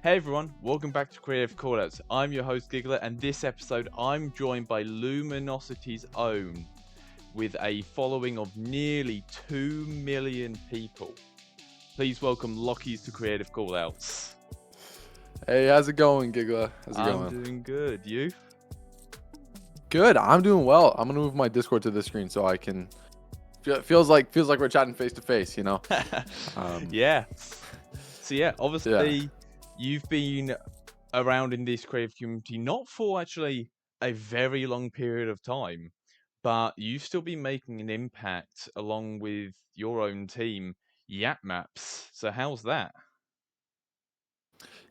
Hey everyone, welcome back to Creative Callouts. I'm your host Giggila, and this episode I'm joined by Luminosity's own, with a following of nearly 2 million people. Please welcome Lachyz to Creative Callouts. Hey, how's it going, Giggila? How's it going? I'm doing good. You? Good. I'm doing well. I'm gonna move my Discord to this screen so I can. Feels like we're chatting face to face, you know. Yeah. So yeah, obviously Yeah. you've been around in this creative community not for actually a very long period of time, but you've still been making an impact along with your own team, YapMaps. So how's that?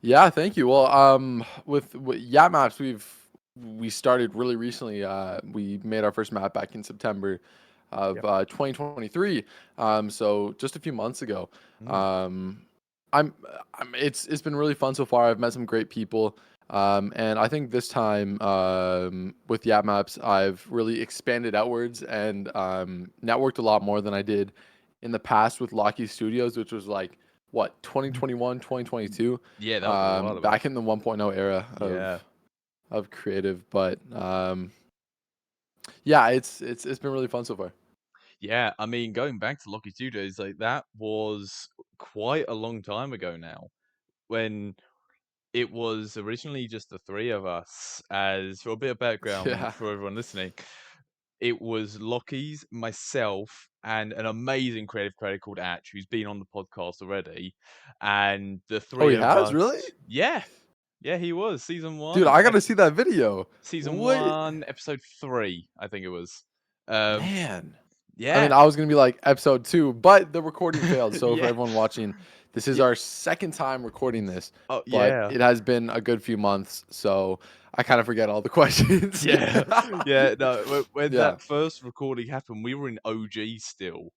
Yeah. Thank you. Well, with YapMaps, we started really recently. We made our first map back in September of Yep. 2023. So just a few months ago. Mm. Um, it's been really fun so far. I've met some great people. And I think this time with YapMaps, I've really expanded outwards and networked a lot more than I did in the past with Lachyz Studios, which was like, what, 2021, 2022, Yeah, that was a while ago. back in the 1.0 era Yeah. of creative. But yeah, it's been really fun so far. Yeah, I mean, going back to Lucky Studios, like that was quite a long time ago now, when it was originally just the three of us. As for a bit of background Yeah. for everyone listening, it was Locky's, myself, and an amazing creative creator called Atch, who's been on the podcast already. And the Oh, three he of has, really? us, yeah, he was season Dude, one, I gotta see that video. season Wait, one, episode 3, I think it was. Um, man. I yeah, mean, I was gonna be like episode 2, but the recording failed. So for yeah, everyone watching, this is yeah, our second time recording this, oh but yeah. it has been a good few months, so I kind of forget all the questions. Yeah, yeah. No, when Yeah. that first recording happened, we were in OG still,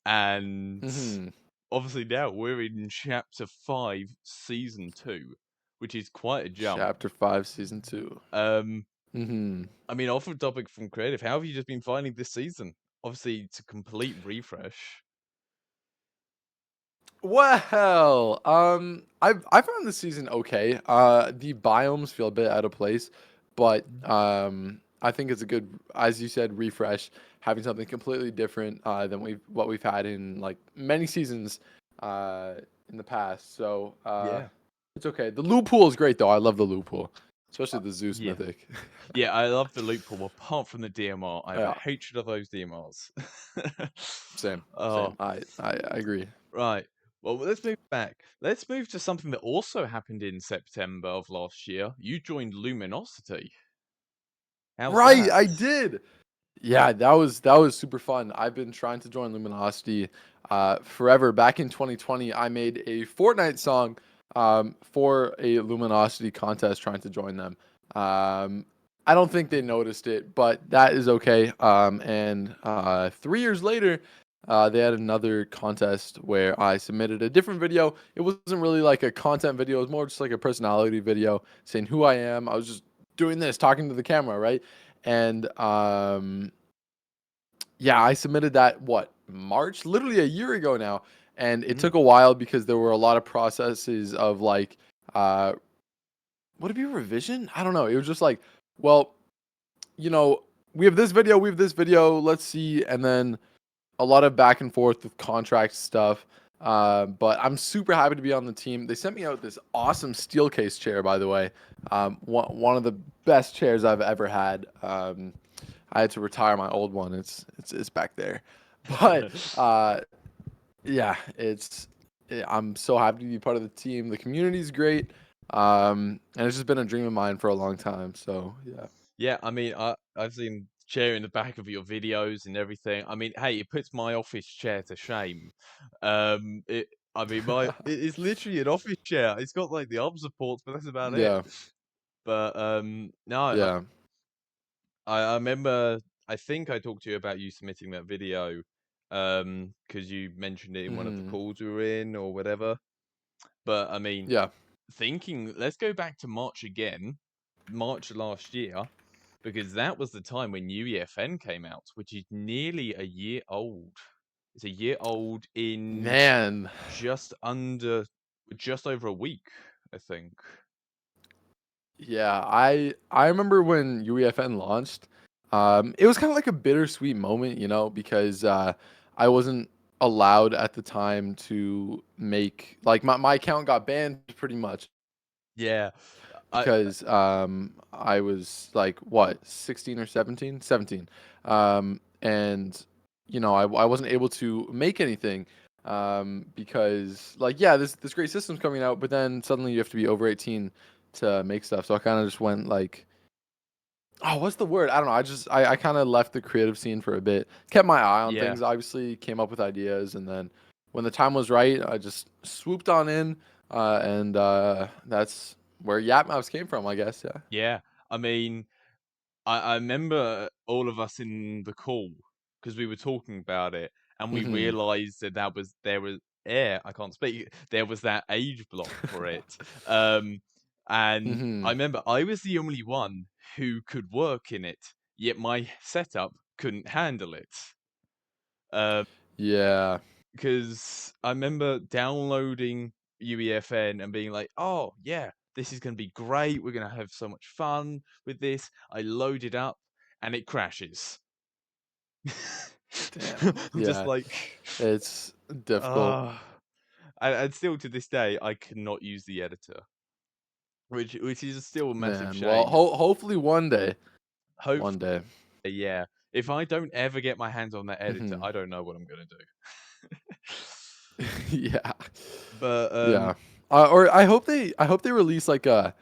and Hmm. obviously now we're in chapter 5, season 2, which is quite a jump. Chapter 5, season 2. Um, Hmm. I mean, off of topic from creative, how have you just been finding this season? Obviously, it's a complete refresh. Well, I found this season okay. The biomes feel a bit out of place, but I think it's a good, as you said, refresh, having something completely different than what we've had in like many seasons uh in the past. So Yeah. it's okay. The loot pool is great though. I love the loot pool, Uh, especially the Zeus yeah. mythic. Yeah, I love the loot pool, apart from the DMR. I have a Yeah, hatred of those DMRs. same, Oh, same. I agree. right. Well, let's move back. Let's move to something that also happened in September of last year. You joined Luminosity. How's Right, that? I did. Yeah, that was super fun. I've been trying to join Luminosity forever. Back in 2020, I made a Fortnite song for a Luminosity contest trying to join them. I don't think they noticed it, but that is okay. And 3 years later, they had another contest where I submitted a different video. It wasn't really like a content video; it was more just like a personality video saying who I am. I was just doing this, talking to the camera, right? And yeah, I submitted that March, literally a year ago now, and it Mm. took a while because there were a lot of processes of like uh would it be revision? I don't know. It was just like, well, you know, we have this video, let's see, and then a lot of back and forth with contract stuff. But I'm super happy to be on the team. They sent me out this awesome steel case chair, by the way. One of the best chairs I've ever had. I had to retire my old one. It's back there, but yeah, I'm so happy to be part of the team. The community's great, and it's just been a dream of mine for a long time. So yeah, Yeah, I mean, I've seen chair in the back of your videos and everything. I mean, hey, it puts my office chair to shame. It, I mean, it's literally an office chair. It's got like the arm supports, but that's about it. yeah, But no, yeah. I remember. I think I talked to you about you submitting that video, because you mentioned it in one of the Hmm. calls we were in or whatever. But I mean, Yeah. thinking, let's go back to March again, March last year, because that was the time when UEFN came out, which is nearly a year old. It's a year old in Man, just under, just over a week. I think. Yeah, I remember when UEFN launched. It was kind of like a bittersweet moment, you know, because I wasn't allowed at the time to make like my account got banned pretty much Yeah, I because I was like what 16 or 17, 17, and you know I wasn't able to make anything because like yeah this great system's coming out, but then suddenly you have to be over 18 to make stuff. So I kind of just went like, oh, what's the word? I don't know. I kind of left the creative scene for a bit. Kept my eye on yeah. things. Obviously, came up with ideas, and then when the time was right, I just swooped on in, and that's where YapMaps came from, I guess. Yeah. Yeah, I mean, I remember all of us in the call because we were talking about it, and we Mhm. realized that there was yeah, I can't speak. There was that age block for it. Um, and I Mhm. remember I was the only one who could work in it, yet my setup couldn't handle it. Um, Yeah. because I remember downloading UEFN and being like, "Oh yeah, this is gonna be great. We're gonna have so much fun with this." I load it up and it crashes. Damn. I'm just Yeah. like, It's difficult, ah, and still to this day, I cannot use the editor, which is still a massive man. Well, shame. hopefully one day. Hopefully, One day. yeah. If I don't ever get my hands on that editor, Mhm. I don't know what I'm gonna do. Yeah. But Yeah. Or I hope they release like a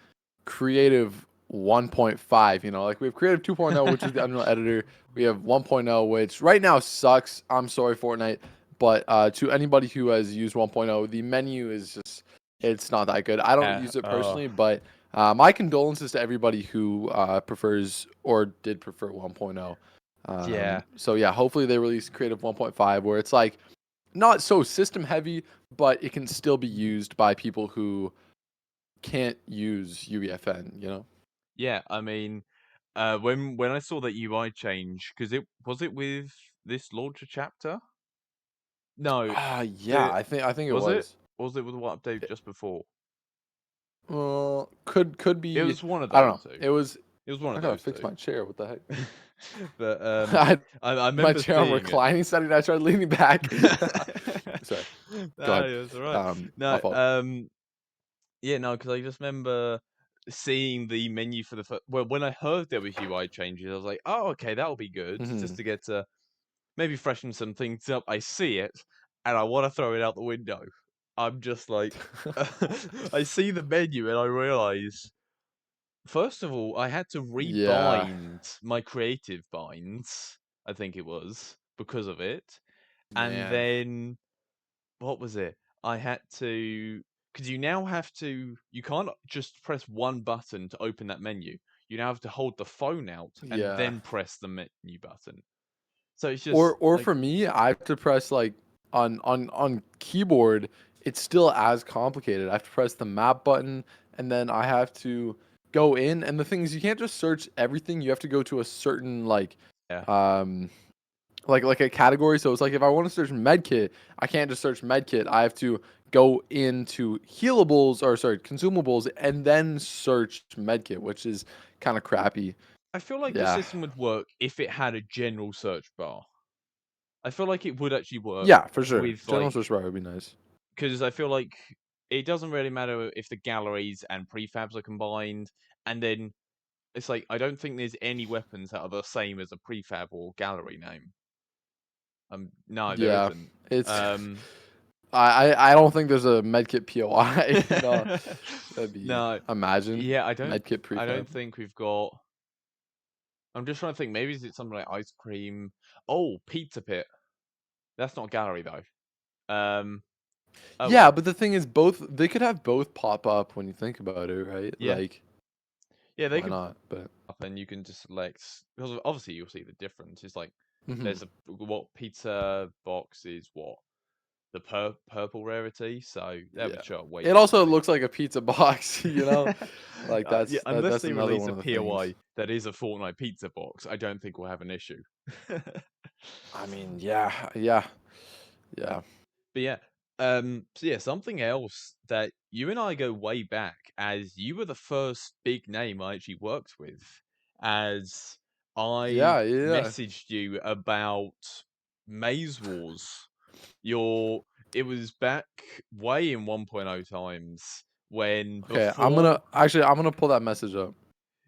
Creative 1.5, you know, like we have Creative 2.0, which is the Unreal Editor. We have 1.0, which right now sucks. I'm sorry, Fortnite, but to anybody who has used 1.0, the menu is just it's not that good. I don't yeah, use it personally, but my condolences to everybody who prefers or did prefer 1.0. yeah. So yeah, hopefully they release Creative 1.5 where it's like not so system heavy, but it can still be used by people who can't use UEFN, you know? Yeah, I mean, when I saw that UI change, because it with this launcher chapter? No, Yeah, the I think it was it? was. Or was it with what update It, just before? well, could It be. was one of I don't those know. two. It was. It was one I of gotta those fix two. my chair. What the heck? But I had I my remember chair on seeing it. reclining setting. I tried leaning back. Sorry. Go ahead. No, that's all right. My No, fault. yeah, no, because I just remember seeing the menu for the first. Well, when I heard there was UI changes, I was like, "Oh, okay, that'll be good." Hmm. Just to get to maybe freshen some things up. I see it, and I want to throw it out the window. I'm just like, I see the menu, and I realize, first of all, I had to Yeah. rebind my creative binds. I think it was because of it, and Man. then what was it? I had to because you now have to. You can't just press one button to open that menu. You now have to hold the phone out and Yeah. then press the menu button. So it's just Or like, for me, I have to press like on keyboard. It's still as complicated. I have to press the map button, and then I have to go in. And the thing is, you can't just search everything. You have to go to a certain yeah. um, like a category. So it's like if I want to search medkit, I can't just search medkit. I have to go into healables or sorry consumables and then search medkit, which is kind of crappy. I feel like the Yeah, system would work if it had a general search bar. I feel like it would actually work yeah, for sure. with General like, search bar would be nice. because I feel like it doesn't really matter if the galleries and prefabs are combined, and then it's like I don't think there's any weapons that are the same as a prefab or gallery name. No, there Yeah, isn't. it's. Um, I don't think there's a medkit POI. No, that'd be no, imagine yeah, medkit I prefab. don't think we've got. I'm just trying to think. Maybe is it something like ice cream? Oh, pizza pit. That's not gallery though. Oh Yeah, well. but the thing is, both they could have both pop up when you think about it, right? Yeah. Like, Yeah, they why could not? But pop and you can just select because obviously you'll see the difference. It's like mhm. there's a what pizza box is what the purple rarity, so that Yeah. would show up way It also differently. looks like a pizza box, you know? Like Yeah, that's unless that's they another release one a of the things. POI that is a Fortnite pizza box, I don't think we'll have an issue. I mean, yeah, yeah, yeah. But yeah, So yeah, something else that you and I go way back, as you were the first big name I actually worked with, as I Yeah, yeah. messaged you about Maze Wars. Your It was back way in 1.0 times when Okay, I'm gonna pull that message up.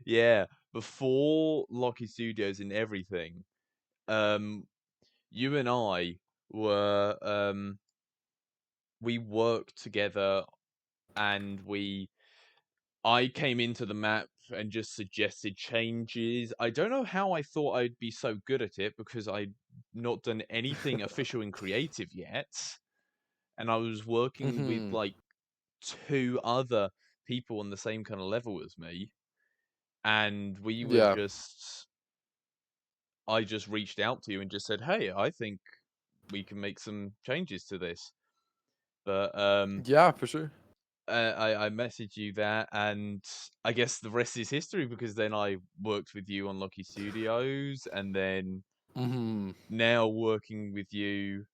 yeah, before Lochyz Studios and everything, um, you and I were we worked together and I came into the map and just suggested changes. I don't know how I thought I'd be so good at it because I'd not done anything official and creative yet. And I was working with Hmm. like two other people on the same kind of level as me. And Yeah. I just reached out to you and just said, "Hey, I think we can make some changes to this." But Yeah, for sure. I messaged you that, and I guess the rest is history because then I worked with you on Lucky Studios, and then Hmm. now working with you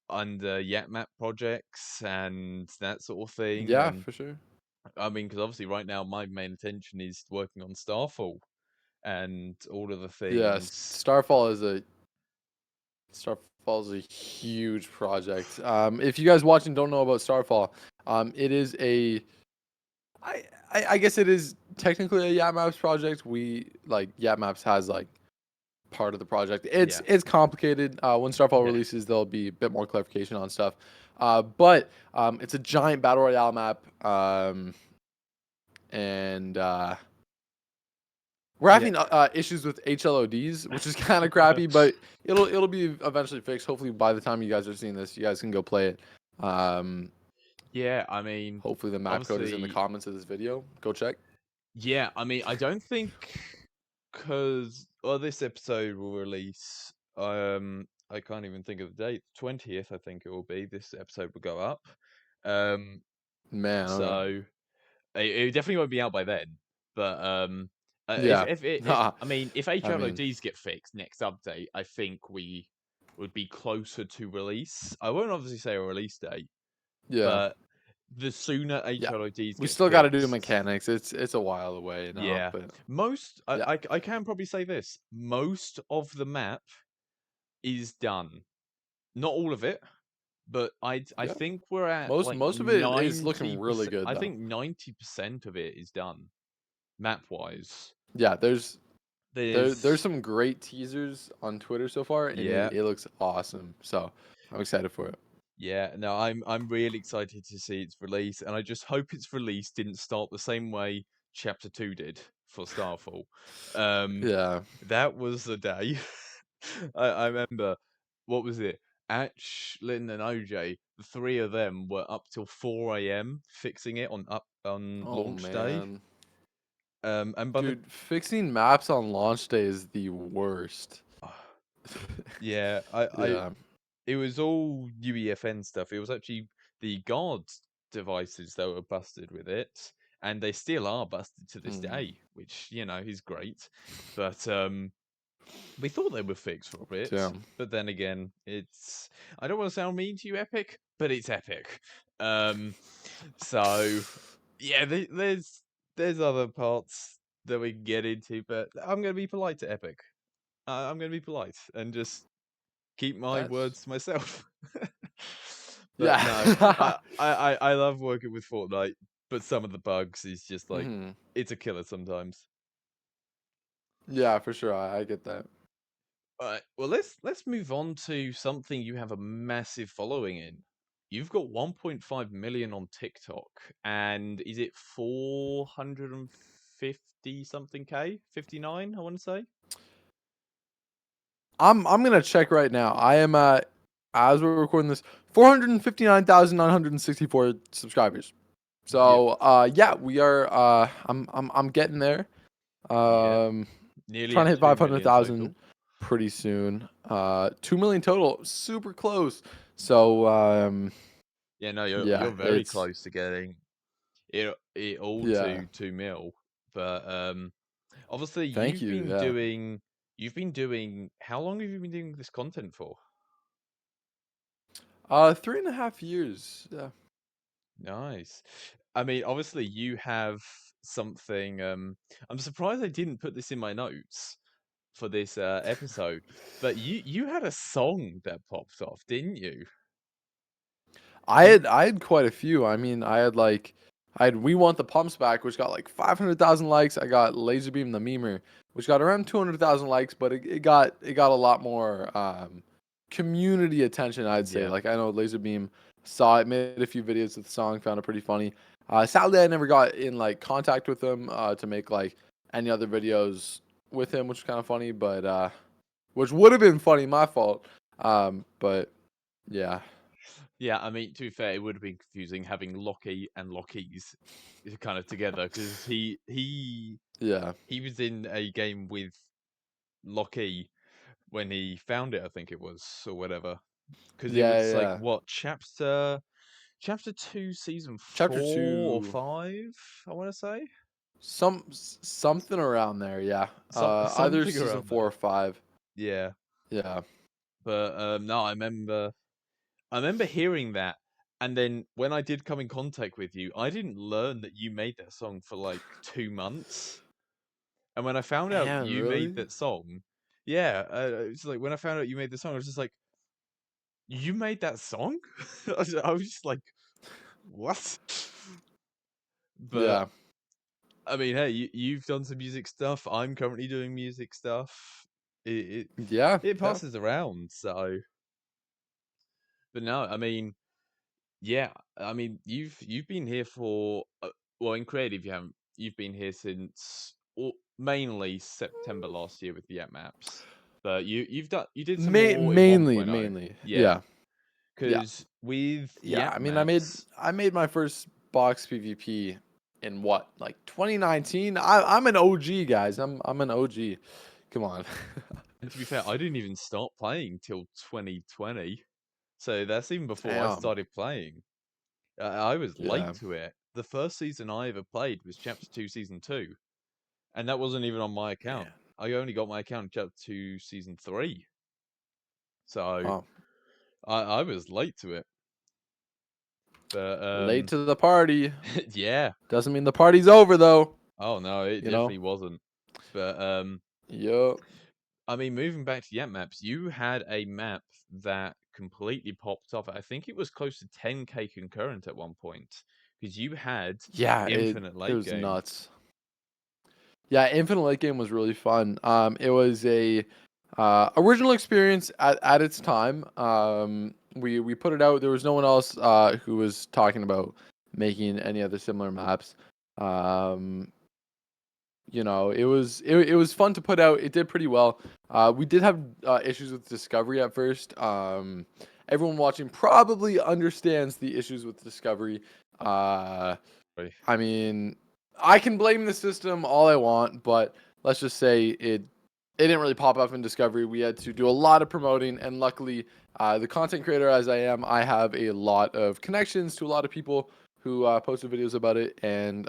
under YapMap projects and that sort of thing. Yeah, And for sure. I mean, because obviously right now my main attention is working on Starfall and all of the Yeah, things. Starfall is a huge project. If you guys watching don't know about Starfall, it is I guess it is technically a YapMaps project. We like YapMaps has like part of the project. It's Yeah, it's complicated. When Starfall yeah, releases, there'll be a bit more clarification on stuff. But it's a giant battle royale map. And we're yeah. having issues with HLODs, which is kind of crappy, but it'll be eventually fixed. Hopefully, by the time you guys are seeing this, you guys can go play it. Um, Yeah, I mean, Hopefully, the map code is in the obviously, comments of this video. Go check. yeah, I mean, I don't think because well, this episode will release. I can't even think of the date. 20th, I think it will be. This episode will go up. Um, Man, okay. so it definitely won't be out by then. But Yeah. if I mean, if I mean, HLODs get fixed next update, I think we would be closer to release. I won't obviously say a release date, yeah. but the sooner Yeah. HLODs We get still got to do fixed, mechanics. It's a while away now, yeah. but Most yeah. I can probably say this. Most of the map is done. Not all of it, but I Yeah. think we're at Most like most of it is looking really 90%. good I though. think 90% of it is done map wise. Yeah, there's There's some great teasers on Twitter so far, and yeah, it looks awesome. So I'm excited for it. yeah. No, I'm really excited to see its release, and I just hope its release didn't start the same way Chapter 2 did for Starfall. Um, Yeah. that was the day. I remember, what was it? Ash, Lynn, and OJ, the three of them were up till 4 a.m. fixing it on Oh launch day. man. And by the Dude, fixing maps on launch day is the worst. yeah, Yeah. it was all UEFN stuff. It was actually the guards devices that were busted with it, and they still are busted to this Hmm. day, which is great. But we thought they were fixed for a bit, Damn. but then again, it's I don't want to sound mean to you, Epic, but it's Epic. So yeah, there's other parts that we can get into, but I'm gonna be polite to Epic. I'm gonna be polite and just keep my That's words to myself. But no, yeah. I love working with Fortnite, but some of the bugs is just like Hmm. it's a killer sometimes. Yeah, for sure. I get that. Alright, well let's move on to something you have a massive following in. You've got 1.5 million on TikTok, and is it 450 something K? 59, I want to say. I'm gonna check right now. I am at as we're recording this, 459,964 subscribers. Yep. So yeah, we are I'm getting there. Yeah. Um Nearly Trying to at hit 2 million 500,000 total. pretty soon. 2 million total, super close. So Yeah, no, yeah, you're very it's close to getting it all yeah. to 2 mil. But obviously Thank you. Yeah. you've been doing how long have you been doing this content for? 3.5 years. Yeah. Nice. I mean, obviously you have something. I'm surprised I didn't put this in my notes for this episode, but you had a song that popped off, didn't you? You I had quite a few. I mean, I had We Want the Pumps Back, which got like 500,000 likes. I got Laser Beam the Memer, which got around 200,000 likes, but it got a lot more community attention, I'd say. yeah. Like I know Laser Beam saw it, made a few videos of the song, found it pretty funny. Sadly, I never got in like contact with him to make like any other videos with him, which is kind of funny, but which would have been funny, my fault. But yeah, Yeah, I mean, to be fair, it would have been confusing having Lockie and Lachyz kind of together because yeah, he was in a game with Lockie when he found it, I think it was, or whatever. Because it yeah, was like yeah. what chapter 2, season Chapter 4 or two, 5, I want to say something around there. Yeah, either something season around 4 there. or 5. Yeah, Yeah, but no, I remember hearing that, and then when I did come in contact with you, I didn't learn that you made that song for like 2 months. And when I found out man, you made really? that song, yeah, it's like when I found out you made the song, I was just like, "You made that song?" I was just like, "What?" But Yeah, I mean, hey, you've done some music stuff. I'm currently doing music stuff. It it, yeah, it yeah. passes around, so. But no, I mean, yeah, I mean, you've been here for well, in creative, you've been here since mainly September last year with the YapMaps, but you did some more in Mainly, 1.0, yeah, yeah, yeah, because with yeah. I mean, YapMaps, I made my first box PvP in what, like 2019. I'm an OG, guys. I'm an OG. Come on. and to be fair, I didn't even start playing till 2020, so that's even before I Damn. started playing. I was late Yeah. to it. The first season I ever played was Chapter 2, Season 2. And that wasn't even on my account. Man. I only got my account up to season 3. So Wow. I was late to it. But Late to the party. yeah. Doesn't mean the party's over though. Oh no, it You know. definitely wasn't. But Yup. I mean moving back to YapMaps, you had a map that completely popped off. I think it was close to 10k concurrent at one point. Because you had Yeah. Infinite It Late was Game. nuts. Yeah, Infinite Late Game was really fun. It was a original experience at its time. We put it out. There was no one else who was talking about making any other similar maps. Um, it was fun to put out. It did pretty well. We did have issues with discovery at first. Everyone watching probably understands the issues with discovery. Uh, Right. I mean, I can blame the system all I want, but let's just say it didn't really pop up in discovery. We had to do a lot of promoting, and luckily, the content creator as I am, I have a lot of connections to a lot of people who posted videos about it, and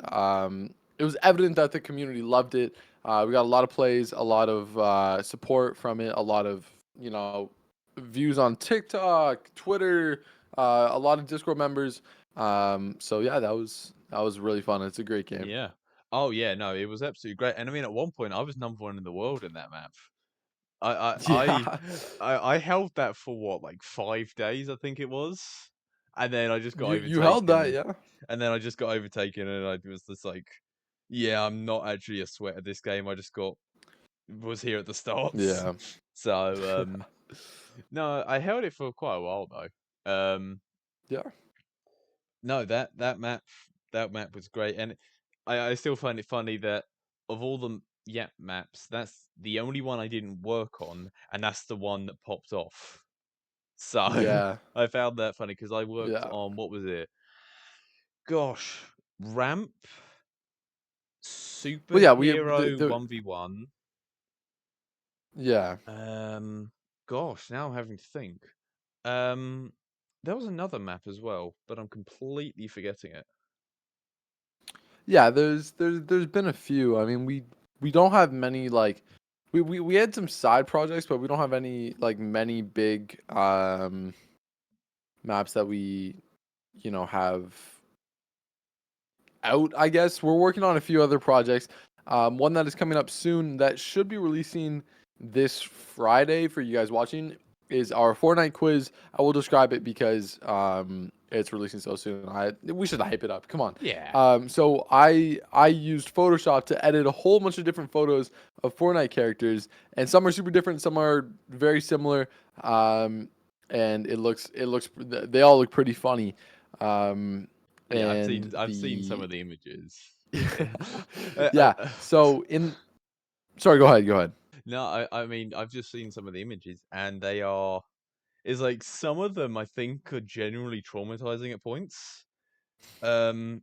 it was evident that the community loved it. We got a lot of plays, a lot of support from it, a lot of views on TikTok, Twitter, a lot of Discord members. So yeah, that was really fun. It's a great game. Yeah. Oh yeah, no, it was absolutely great. And I mean at one point I was number 1 in the world in that map. I I I Yeah, I held that for what, like 5 days, I think it was, and then I just got you held that, overtaken, yeah, and then I just got overtaken, and I was just like, yeah, I'm not actually a sweat at this game. I just was here at the start, yeah, so no, I held it for quite a while though. yeah, No, that map was great, and I still find it funny that of all the maps, that's the only one I didn't work on, and that's the one that popped off. So yeah, I found that funny because I worked yeah. on what was it? Gosh, Ramp Well, yeah, we Superhero the 1v1. yeah, Um, gosh, now I'm having to think. Um, there was another map as well, but I'm completely forgetting it. yeah. There's been a few. I mean, we don't have many like we had some side projects, but we don't have any like many big maps that we, have out, I guess. We're working on a few other projects. One that is coming up soon that should be releasing this Friday for you guys watching is our Fortnite quiz. I will describe it because it's releasing so soon. We should hype it up. Come on. Yeah. So I used Photoshop to edit a whole bunch of different photos of Fortnite characters, and some are super different, some are very similar. And it looks they all look pretty funny. Um, Yeah, and I've seen some the of the images. yeah. So in sorry, go ahead. No, I mean I've just seen some of the images, and they are. It's like some of them I think are genuinely traumatizing at points. Um,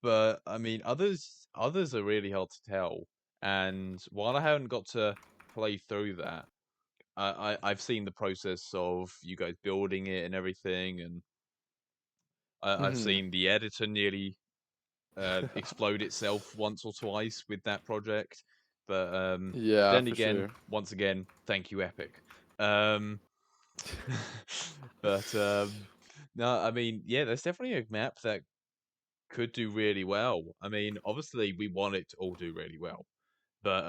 but I mean others are really hard to tell. And while I haven't got to play through that, I've seen the process of you guys building it and everything, and I've Hmm. seen the editor nearly explode itself once or twice with that project. But Yeah, then for again, sure. once again, thank you, Epic. Um, but no, I mean, yeah, there's definitely a map that could do really well. I mean, obviously, we want it to all do really well, but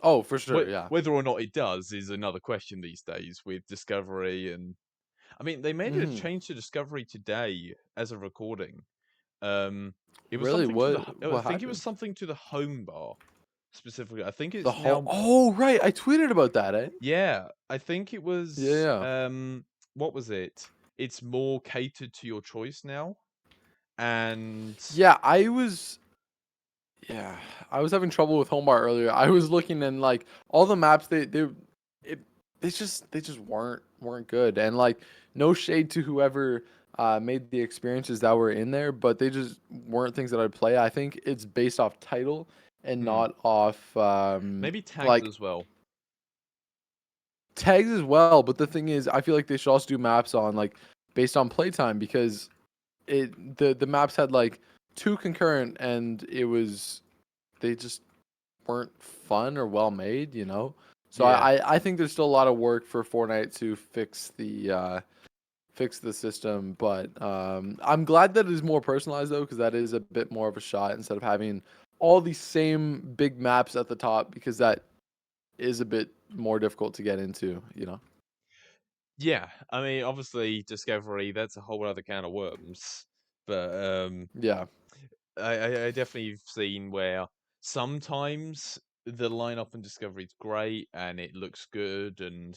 Oh, for sure. Yeah. whether or not it does is another question these days with Discovery. And I mean, they made a Hmm. change to Discovery today as a recording. Um, it was Really? something to the. I What think it was happened? something to the home bar specifically. I think The it's whole. now. Oh, right. I tweeted about that. Eh. Yeah, I think it Yeah. was. Yeah. What was it? It's more catered to your choice now, and Yeah. I was. Yeah, I was having trouble with Homebar earlier. I was looking and like all the maps it they just weren't good. And like no shade to whoever made the experiences that were in there, but they just weren't things that I'd play. I think it's based off title and hmm, not off maybe tags like as well. tags as well. But the thing is, I feel like they should also do maps on like based on playtime because the maps had like two concurrent and it was they just weren't fun or well made. So Yeah, I think there's still a lot of work for Fortnite to fix the system, but I'm glad that it is more personalized though, because that is a bit more of a shot instead of having all these same big maps at the top, because that is a bit more difficult to get into. yeah. I mean, obviously, Discovery, that's a whole other can of worms. But Yeah. I definitely have seen where sometimes the lineup in Discovery is great and it looks good and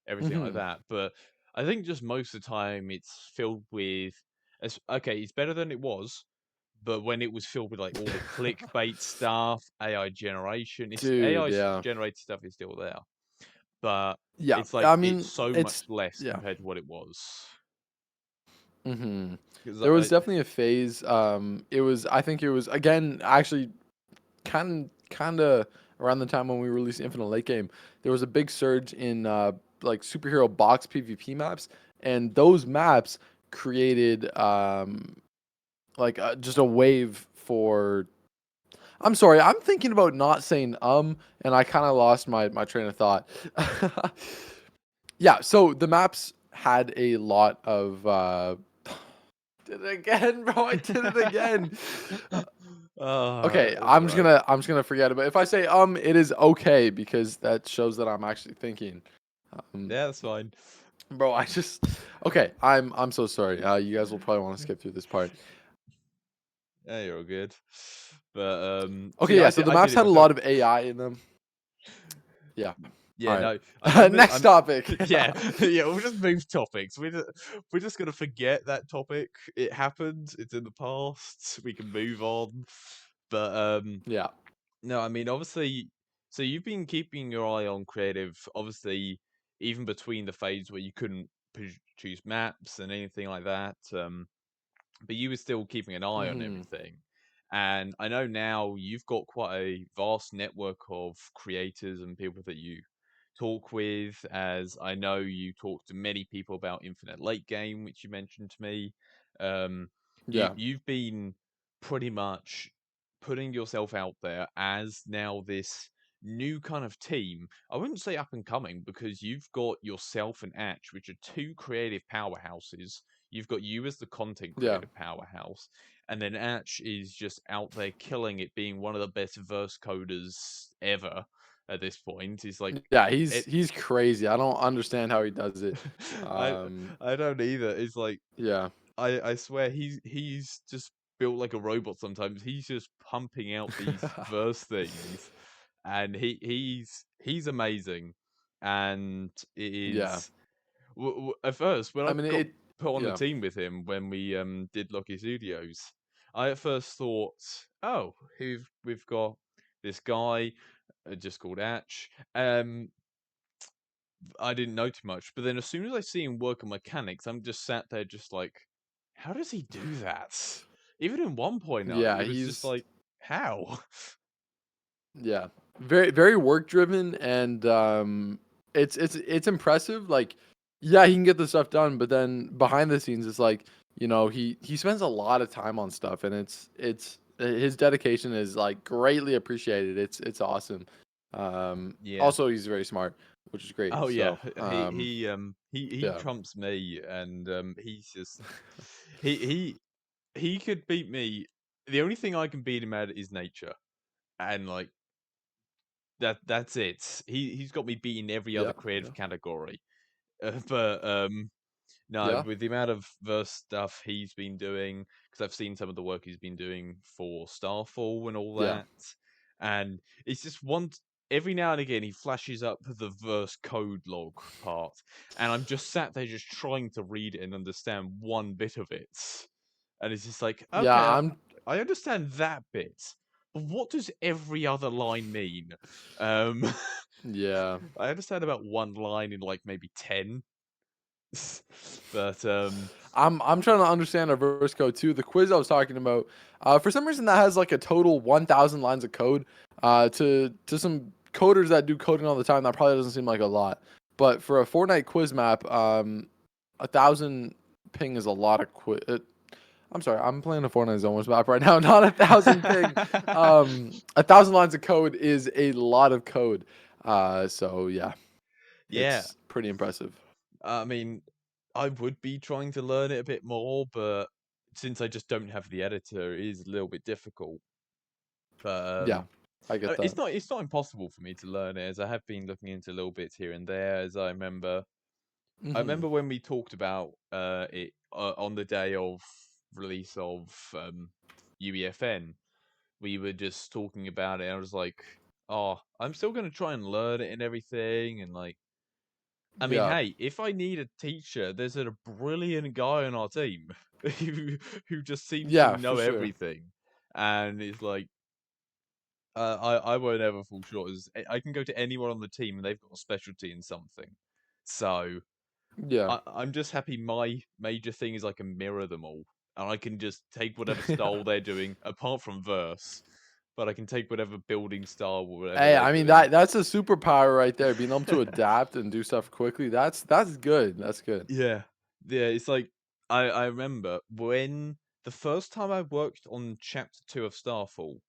everything like Hmm. that. But I think just most of the time it's filled with, okay, it's better than it was. But when it was filled with like all the clickbait stuff, AI generation, it's Dude, AI yeah. generated stuff is still there, but Yeah. it's like I it's mean, so much it's less yeah. compared to what it was. Hmm. Because There was definitely a phase. I think it was again actually kind of around the time when we released Infinite Late Game. There was a big surge in like superhero box PvP maps, and those maps created like just a wave for. I'm sorry, I'm thinking about not saying and I kind of lost my train of thought. Yeah, so the maps had a lot of did it again, bro. I did it again. Okay, that's all right. I'm just gonna forget about it. If I say it is okay because that shows that I'm actually thinking. Um, Yeah, that's fine. bro, I just okay. I'm so sorry. You guys will probably want to skip through this part. Yeah, you're all good. But Okay, see, yeah. So the I did maps it had a myself. lot of AI in them. Yeah. Yeah, All right. no, I meant, Next topic. yeah, yeah. We'll just move topics. We're just gonna forget that topic. It happened. It's in the past. We can move on. But Yeah. no, I mean, obviously, so you've been keeping your eye on creative, obviously, even between the phase where you couldn't choose maps and anything like that. But you were still keeping an eye on Hmm. everything. And I know now you've got quite a vast network of creators and people that you talk with, as I know you talk to many people about Infinite Late Game, which you mentioned to me. Yeah. You've been pretty much putting yourself out there as now this new kind of team. I wouldn't say up and coming because you've got yourself and Atch, which are two creative powerhouses. You've got you as the content Yeah. creative powerhouse, and then Atch is just out there killing it, being one of the best verse coders ever at this point. He's like, Yeah, it, he's crazy. I don't understand how he does it. I Um, I don't either. It's like yeah. I swear he's just built like a robot sometimes. He's just pumping out these verse things, and he's amazing. And it Yeah. is at first when I I mean, got it put on the yeah. team with him when we did Lucky Studios, I at first thought, oh, we've got this guy just called Atch. I didn't know too much, but then as soon as I see him work on mechanics, I'm just sat there just like, how does he do that? Even in 1.0, Yeah, it was just he's like, how? yeah. Very work driven, and it's impressive. Like, yeah, he can get the stuff done, but then behind the scenes it's like, he spends a lot of time on stuff, and it's his dedication is like greatly appreciated. It's awesome. Yeah. Also he's very smart, which is great. Oh yeah, So, he yeah. trumps me, and he's just he he could beat me. The only thing I can beat him at is nature, and like that's it. He's got me beating every Yeah. other Yeah. creative category. But no, Yeah. with the amount of verse stuff he's been doing, because I've seen some of the work he's been doing for Starfall and all Yeah. that, and it's just every now and again he flashes up the verse code log part, and I'm just sat there just trying to read it and understand one bit of it, and it's just like, Yeah, okay, I'm I understand that bit, but what does every other line mean? Um, yeah. I understand about one line in like maybe 10. But I'm trying to understand a verse code too. The quiz I was talking about, for some reason that has like a total 1,000 lines of code. To some coders that do coding all the time, that probably doesn't seem like a lot. But for a Fortnite quiz map, 1,000 ping is a lot of quiz. I'm sorry, I'm playing a Fortnite Zones map right now, not 1,000 ping. 1,000 lines of code is a lot of code. So yeah, yeah, it's pretty impressive. I mean, I would be trying to learn it a bit more, but since I just don't have the editor, it is a little bit difficult. But Yeah, I get that. it's not impossible for me to learn it, as I have been looking into little bits here and there. As I Hmm. remember when we talked about it on the day of release of UEFN. We were just talking about it. And I was like, oh, I'm still gonna try and learn it and everything, and like. I mean, Yeah. hey, if I need a teacher, there's a brilliant guy on our team who who just seems to Yeah, for know sure. everything, and it's like I won't ever fall short. I can go to anyone on the team and they've got a specialty in something. So Yeah. I'm just happy my major thing is I can mirror them all, and I can just take whatever style they're doing, apart from verse, but I can take whatever building style or whatever Hey, they're I mean doing. that's a superpower right there. Being able to adapt and do stuff quickly. That's good. That's good. Yeah. Yeah, it's like I remember when the first time I worked on chapter 2 of Starfall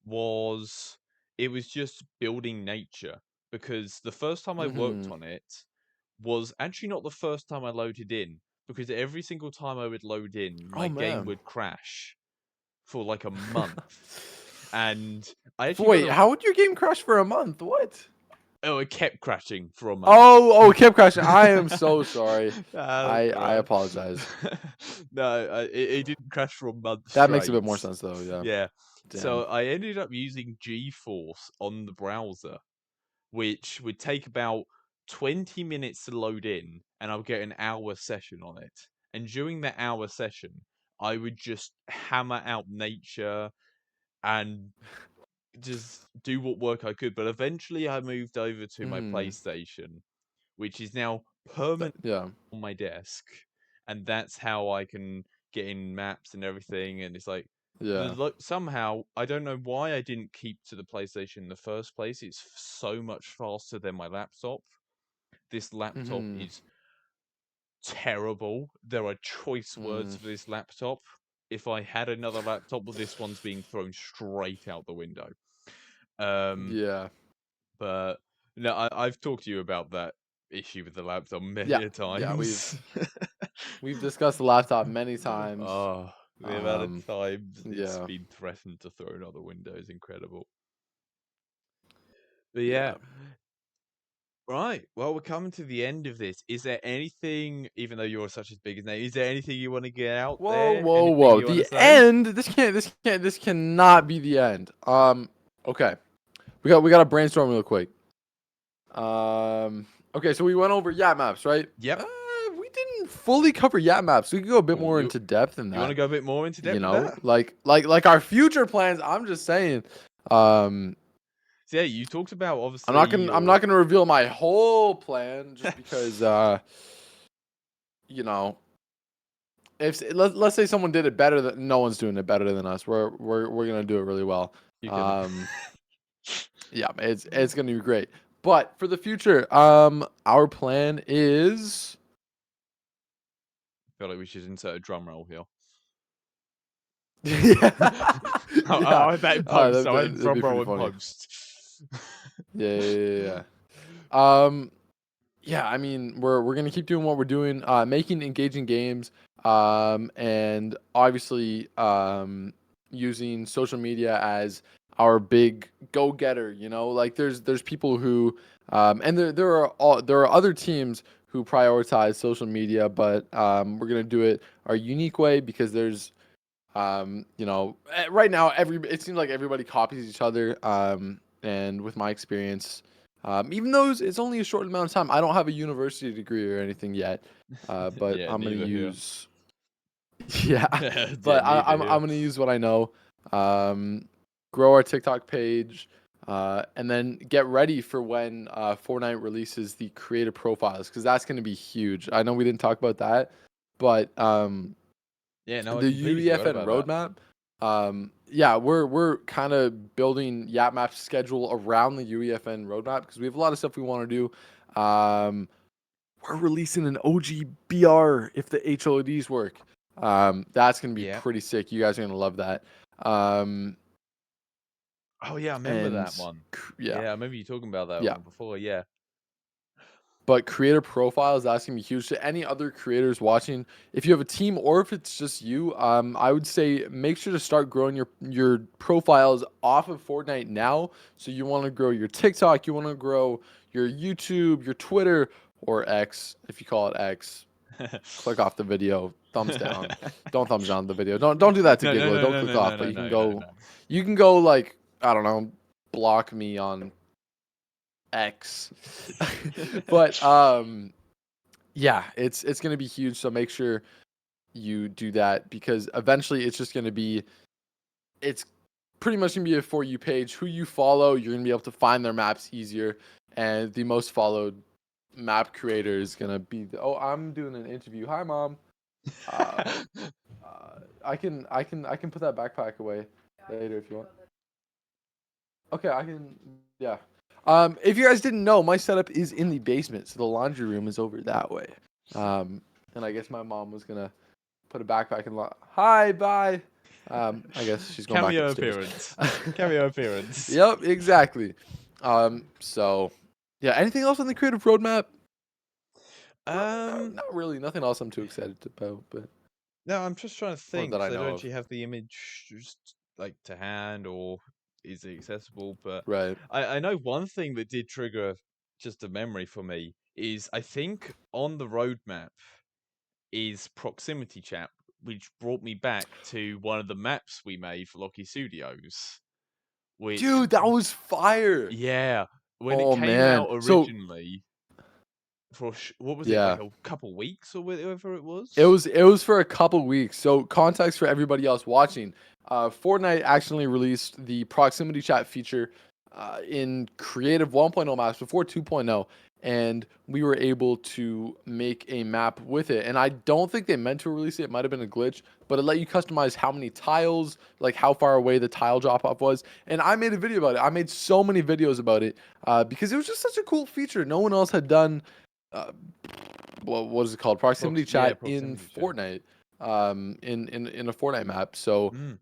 was it was just building nature, because the first time I worked Hmm. on it was actually not the first time I loaded in, because every single time I would load in my Oh game man. would crash for like a month, and I actually got Wait, a how would your game crash for a month? What? oh, it kept crashing for a month. Oh, it kept crashing. I am so sorry. That's I alright. apologize. No, it didn't crash for a month That makes a straight. bit more sense though. Yeah. Yeah. So Damn. I ended up using GeForce on the browser, which would take about 20 minutes to load in, and I would get an hour session on it. And during that hour session, I would just hammer out nature and just do what work I could. But eventually I moved over to my Hmm. PlayStation, which is now permanently Yeah. on my desk, and that's how I can get in maps and everything. And it's like Yeah. somehow I don't know why I didn't keep to the PlayStation in the first place. It's so much faster than my laptop. This laptop Hmm. is terrible. There are choice words Mm. for this laptop. If I had another laptop, well, this one's being thrown straight out the window. Um, Yeah. But no, I've talked to you about that issue with the laptop many Yeah, a yeah, times. we've discussed the laptop many times. Oh, the amount of times it's Yeah, been threatened to throw another window is incredible. But yeah. yeah, right. Well, we're coming to the end of this. Is there anything, even though you're such as big as name, is there anything you want to get out Whoa, there? whoa, Anything whoa. you want to The say? end. This cannot be the end. Okay. We got to brainstorm real quick. Okay, so we went over YapMaps, right? Yep. We didn't fully cover YapMaps. We could go a bit Oh, more into depth in you want to that. go a bit more into You depth with know, that? like our future plans. I'm just saying. Um, So yeah, you talked about I'm obviously not gonna I'm your not gonna reveal my whole plan just because you know, if let's say someone did it better than no one's doing it better than us. We're gonna do it really well. you can. Yeah, it's gonna be great. But for the future, our plan is I feel like we should insert a drum roll here. yeah, yeah. I bet in post. I bet That'd be drum pretty roll in funny. post. Yeah. Yeah. I mean, we're gonna keep doing what we're doing, making engaging games, and obviously, using social media as our big go getter. You know, like there's people who, and there are other teams who prioritize social media, but we're gonna do it our unique way because there's right now it seems like everybody copies each other. And with my experience, even though it's only a short amount of time, I don't have a university degree or anything yet. But Yeah, I'm gonna neither here. use yeah, Yeah, but neither I'm here. gonna use what I know. Um, Grow our TikTok page. And then get ready for when Fortnite releases the creative profiles because that's going to be huge. I know we didn't talk about that, but Yeah, no, I the completely forgot UEFN about that. roadmap. Yeah, we're kind of building YapMaps schedule around the UEFN roadmap because we have a lot of stuff we want to do. We're releasing an OG BR if the HODs work. That's gonna be Yeah. pretty sick. You guys are gonna love that. Um, Oh yeah, I remember and that one. yeah, Yeah, I remember you talking about that yeah. one before. Yeah. But creator profiles, that's gonna be huge. To any other creators watching, if you have a team or if it's just you, I would say make sure to start growing your profiles off of Fortnite now. So you want to grow your TikTok, you want to grow your YouTube, your Twitter, or X, if you call it X. Click off the video, thumbs down. Don't thumbs down the video. Don't do that to No, no, Giggila. no, Don't no, click no, no, off. But no, no, no, no. you can go like I don't know, block me on X. But yeah, it's gonna be huge. So make sure you do that because eventually it's pretty much gonna be a For You page. Who you follow, you're gonna be able to find their maps easier, and the most followed map creator is gonna be. Oh, I'm doing an interview. Hi, mom. I can put that backpack away later if you want. Okay, I can. Yeah. If you guys didn't know, my setup is in the basement, so the laundry room is over that way. And I guess my mom was gonna put a backpack in. Hi, bye. I guess she's going back Cameo upstairs. appearance. Cameo appearance. Yep, exactly. So yeah. Anything else on the creative roadmap? Um, Not really. Nothing else I'm too excited about, but no, I'm just trying to or think that I because I know don't of. actually have the image just like to hand or is it accessible. But Right. I know one thing that did trigger just a memory for me is I think on the roadmap is proximity chat, which brought me back to one of the maps we made for Lachyz Studios, which Dude, that was fire. yeah, when it Oh came man. out So originally for what was it like yeah. a couple weeks or whatever it It was? was for a couple weeks. So context for everybody else watching. Fortnite actually released the proximity chat feature in Creative 1.0 maps before 2.0, and we were able to make a map with it. And I don't think they meant to release it. It might have been a glitch, but it let you customize how many tiles, like how far away the tile drop off was. And I made a video about it. I made so many videos about it because it was just such a cool feature. No one else had done. Uh, what is it called? Proximity Yeah, chat in proximity chat. Fortnite, in a Fortnite map. So Mm.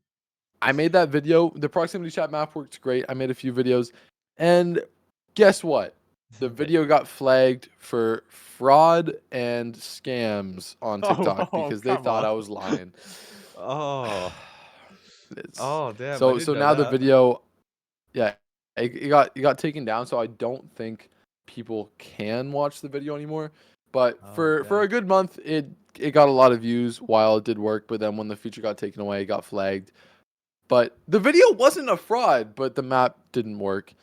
I made that video. The proximity chat map works great. I made a few videos, and Guess what? The video got flagged for fraud and scams on TikTok because they Come thought on. I was lying. Oh, It's oh, damn! I so didn't know now the that. video, yeah, it got taken down. So I don't think people can watch the video anymore. But Oh, for damn. a good month, it got a lot of views while it did work. But then when the feature got taken away, it got flagged. But the video wasn't a fraud, but the map didn't work.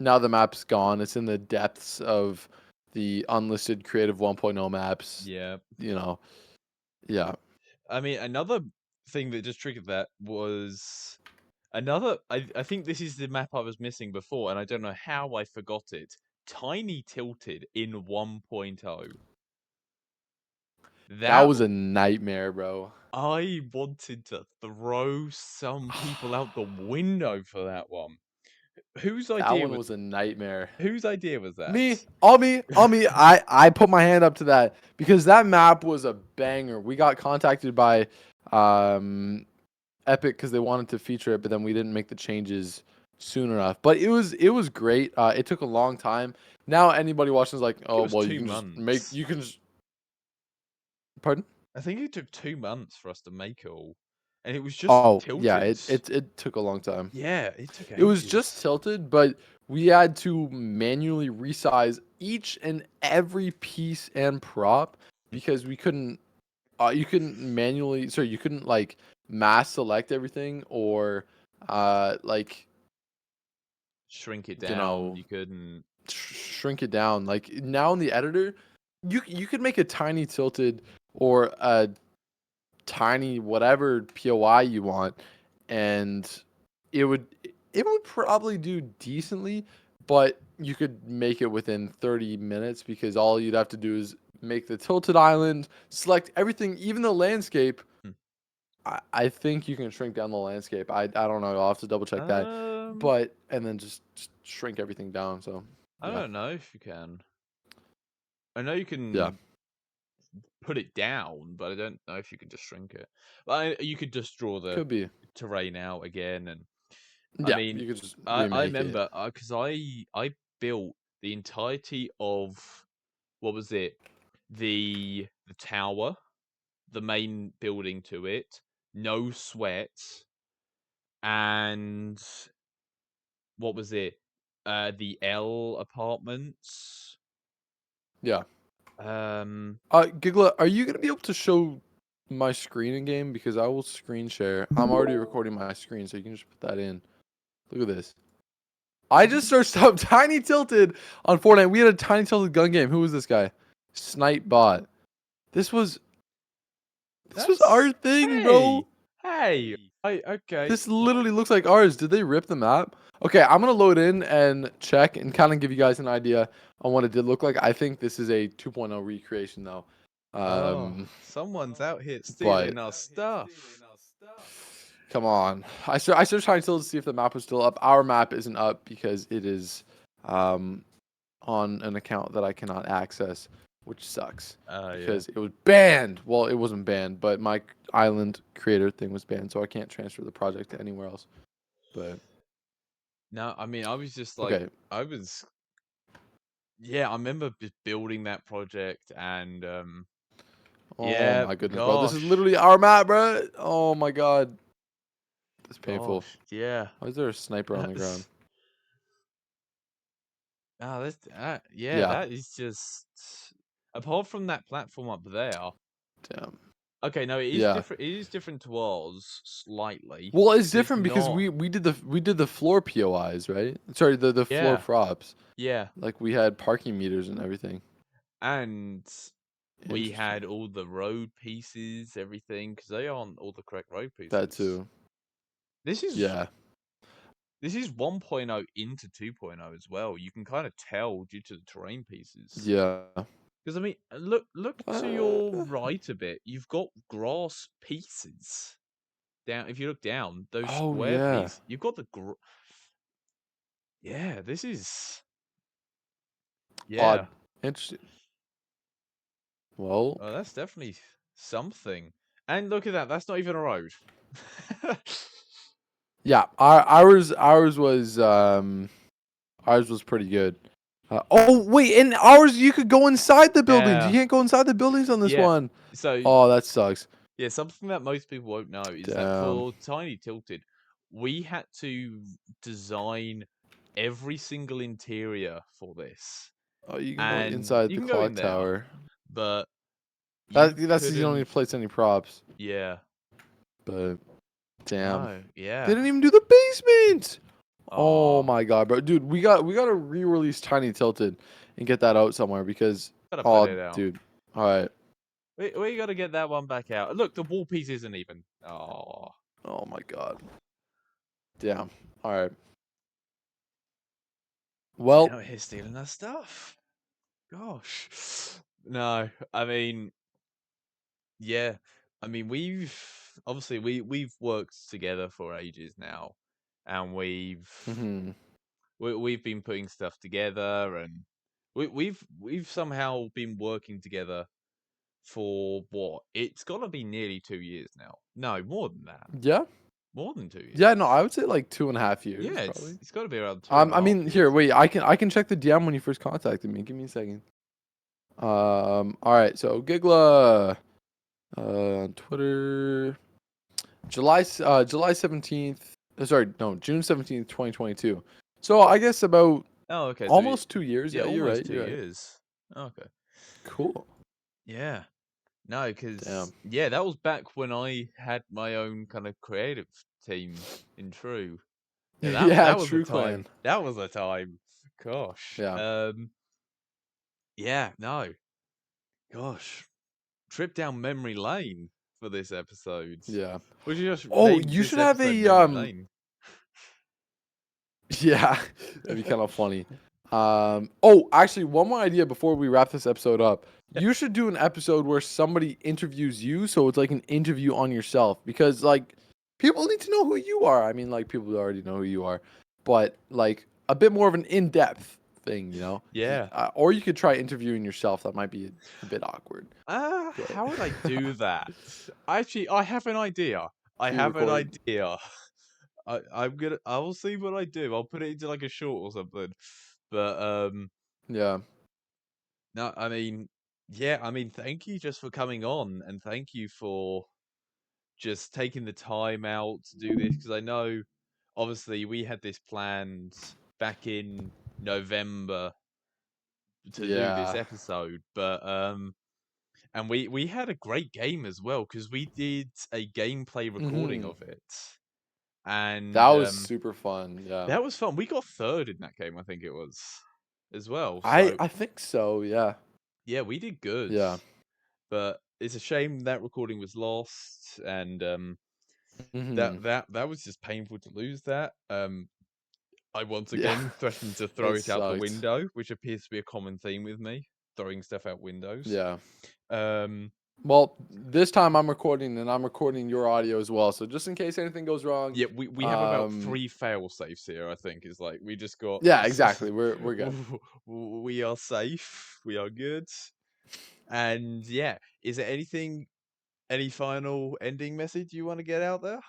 Now the map's gone. It's in the depths of the unlisted Creative 1.0 maps. Yeah. You know, yeah. I mean, another thing that just triggered that was another. I think this is the map I was missing before, and I don't know how I forgot it. Tiny Tilted in 1.0. That That was a nightmare, bro. I wanted to throw some people out the window for that one. Whose That idea one was was a nightmare. whose idea was that? Me, all me, all me. I put my hand up to that because that map was a banger. We got contacted by Epic because they wanted to feature it, but then we didn't make the changes soon enough. But it was great. It took a long time. Now anybody watching is like, It oh was well, you two can just make months. you can just pardon. I think it took 2 months for us to make it all, and it was just Oh yeah, tilted. it took a long time. Yeah, it took It was just ages. tilted, but we had to manually resize each and every piece and prop because we couldn't. You couldn't manually. Sorry, you couldn't like mass select everything or like Shrink it you down. know You couldn't. shrink it down. Like now in the editor, you could make a tiny tilted or a tiny whatever POI you want, and it would probably do decently, but you could make it within 30 minutes because all you'd have to do is make the tilted island, select everything, even the landscape. Hmm. I think you can shrink down the landscape. I don't know. I'll have to double check that. Um, But and then just shrink everything down. So I yeah. don't know if you can. I know you Yeah. can put it down, but I don't know if you can just shrink it. But you could just draw the Could be. terrain out again, and I Yeah. mean, You could just I remake it. remember because I built the entirety of what was it? The tower, the main building to it, no sweat, and what was it? The L apartments. Yeah. Um, Giggla, are you gonna be able to show my screen in game because I will screen share. I'm already recording my screen, so you can just put that in. Look at this. I just searched up Tiny Tilted on Fortnite. We had a Tiny Tilted gun game. Who was this guy? Snipe Bot. This was our that's thing, bro. hey, hey. I okay. This literally looks like ours. Did they rip the map? Okay, I'm gonna load in and check and kind of give you guys an idea on what it did look like. I think this is a 2.0 recreation though. Oh, Um, someone's out here but stealing our stuff. come on. I searched Tiny Tilted to see if the map was still up. Our map isn't up because it is on an account that I cannot access, which sucks Yeah. because it was banned. Well, it wasn't banned, but my island creator thing was banned, so I can't transfer the project to anywhere else. But No, I mean, I was just like, okay. I was, yeah, I remember just building that project and, Oh yeah, my goodness, bro. This is gosh, literally our map, bro. Oh my god. It's painful. yeah. Why is there a sniper on the ground? That's, yeah, Yeah. that is just, apart from that platform up there, Damn. okay, no, it is Yeah. different, it is different to ours, slightly, Well, it's because it's different because not, we did the floor POIs, right? Sorry, the floor yeah, props. yeah, Like we had parking meters and everything. and we Interesting. had all the road pieces, everything, because they aren't all the correct road That pieces. too. This is Yeah. this is 1.0 into 2.0 as well. You can kind of tell due to the terrain pieces. Yeah. Because I mean, look to your Uh, right a bit. You've got grass pieces down. If you look down, those oh square yeah. piece. You've got the yeah. This is yeah. Odd. Interesting. Well, Oh, that's definitely something. And look at that. That's not even a road. yeah. Ours was Ours was pretty good. Oh wait, in ours you could go inside the buildings. You Yeah. can't go inside the buildings on this Yeah. one. So Oh, that sucks. yeah, something that most people won't know is that Damn. for Tiny Tilted, we had to design every single interior for this. Oh, you can go And inside you the can go in clock there, tower. but you That's you don't need couldn't. to place any props. Yeah. But damn, No. Yeah. they didn't even do the basement. Oh Oh, my god, bro, dude, we got to re-release Tiny Tilted and get that out somewhere because gotta put it out. dude, all right. We gotta get that one back out. Look, the wall piece isn't even. Oh. Oh my god, damn. All right. Well, Out here stealing our stuff. Gosh. No, I mean, yeah. I mean, we've worked together for ages now, and mhm. we've been putting stuff together, and we've somehow been working together for what? It's got to be nearly 2 years now. No, more than that. Yeah. More than 2 Yeah, years. no, I would say like 2.5 years, Yeah, probably. it's got to be around two and a I half mean, here, years. wait, I can check the DM when you first contacted me. Give me a second. All right, so Giggila, on Twitter, July 17th. Sorry, no, June 17th, 2022. So I guess about Oh, okay. So almost 2 years. yeah, Yeah, you're almost right. two You're right. years. Okay. Cool. Yeah. No, because Damn. yeah, that was back when I had my own kind of creative team in True. Yeah, Yeah, that was a True time. Clan. That was a time. Gosh. Yeah. Yeah, no. Gosh. Trip down memory lane for this episode. Yeah. We should just Oh, name you this should have episode a Memory Lane. Yeah, that'd be kind of funny. Oh, actually, one more idea before we wrap this episode up. Yeah. You should do an episode where somebody interviews you, so it's like an interview on yourself, because like people need to know who you are. I mean, like people already know who you are, but like a bit more of an in-depth thing, you know? Yeah. Or you could try interviewing yourself. That might be a bit awkward. How would I do that? Actually, I have an idea. I have an Pre-recorded. idea. I will see what I do. I'll put it into like a short or something. But Yeah. no, I mean, yeah, I mean, thank you just for coming on, and thank you for just taking the time out to do this, because I know obviously we had this planned back in November to do this Yeah. episode, but and we had a great game as well, because we did a gameplay recording Hmm. of it, and That was super fun. Yeah. that was fun. We got third in that game, I think it was, as well. I So I think so. Yeah. yeah, we did good. Yeah. But it's a shame that recording was lost, and Hmm. that was just painful to lose that. I once Yeah. again threatened to throw It it out the sucked. window, which appears to be a common theme with me, throwing stuff out windows. Yeah. Um, Well, this time I'm recording and I'm recording your audio as well. So just in case anything goes wrong. yeah, we have about 3 fail safes here. I think is like we just got. Yeah, exactly. We're good. We are safe. We are good. And yeah, is there any final ending message you want to get out there?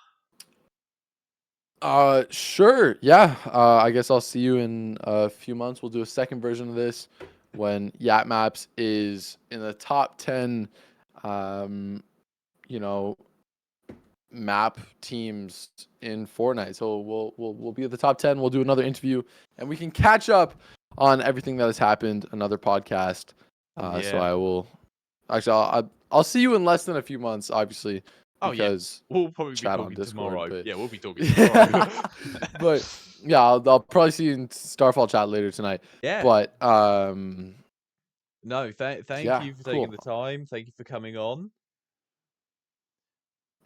Sure. Yeah. I guess I'll see you in a few months. We'll do a second version of this when YapMaps is in the top 10 you know, map teams in Fortnite. So we'll be at the top 10. We'll do another interview and we can catch up on everything that has happened, another podcast. So Yeah. I will actually I'll see you in less than a few months, obviously. Oh yeah, Because we'll probably be chat on talking Discord, tomorrow. but Yeah, we'll be talking tomorrow. but yeah, I'll probably see you in Starfall chat later tonight. Yeah. But No, thank yeah, you for cool. taking the time. Thank you for coming on.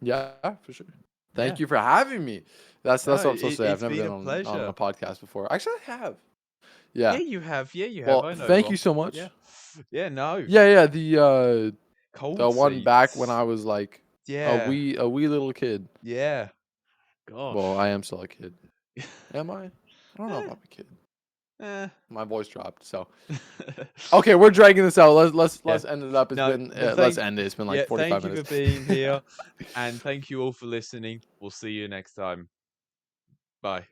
Yeah, for sure. Yeah. Thank you for having me. That's No, what I'm supposed to say. I've it's never been been a on pleasure. a podcast before. Actually, I have. Yeah, Yeah. you have. Yeah, you have. Well, I know. thank you so much. Yeah. Yeah. No. Yeah. The Cold one back when seats. I was like Yeah. a wee little kid. Yeah. Gosh. Well, I am still a kid. Am I? I don't know if I'm a kid. Eh. My voice dropped. So okay, we're dragging this out. Let's Yeah. end it up. It's No, been well, let's end it. It's been like yeah, 45 thank you minutes. for being here, and thank you all for listening. We'll see you next time. Bye.